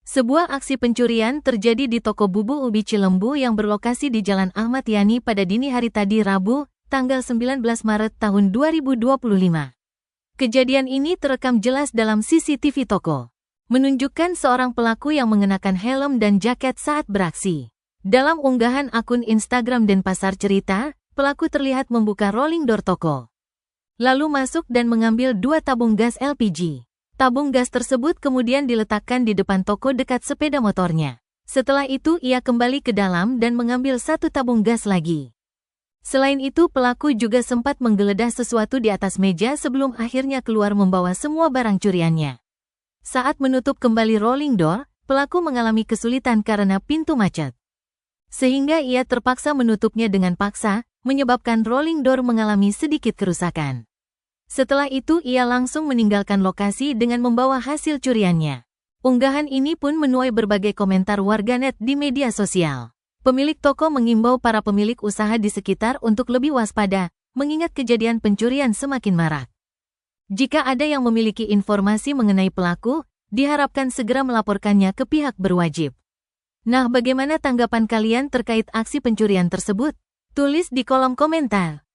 Sebuah aksi pencurian terjadi di toko Bubu Ubi Cilembu yang berlokasi di Jalan Ahmad Yani pada dini hari tadi Rabu, tanggal 19 Maret tahun 2025. Kejadian ini terekam jelas dalam CCTV toko, menunjukkan seorang pelaku yang mengenakan helm dan jaket saat beraksi. Dalam unggahan akun Instagram Denpasar Cerita, pelaku terlihat membuka rolling door toko, lalu masuk dan mengambil 2 tabung gas LPG. Tabung gas tersebut kemudian diletakkan di depan toko dekat sepeda motornya. Setelah itu ia kembali ke dalam dan mengambil 1 tabung gas lagi. Selain itu pelaku juga sempat menggeledah sesuatu di atas meja sebelum akhirnya keluar membawa semua barang curiannya. Saat menutup kembali rolling door, pelaku mengalami kesulitan karena pintu macet, sehingga ia terpaksa menutupnya dengan paksa, menyebabkan rolling door mengalami sedikit kerusakan. Setelah itu ia langsung meninggalkan lokasi dengan membawa hasil curiannya. Unggahan ini pun menuai berbagai komentar warganet di media sosial. Pemilik toko mengimbau para pemilik usaha di sekitar untuk lebih waspada, mengingat kejadian pencurian semakin marak. Jika ada yang memiliki informasi mengenai pelaku, diharapkan segera melaporkannya ke pihak berwajib. Nah, bagaimana tanggapan kalian terkait aksi pencurian tersebut? Tulis di kolom komentar.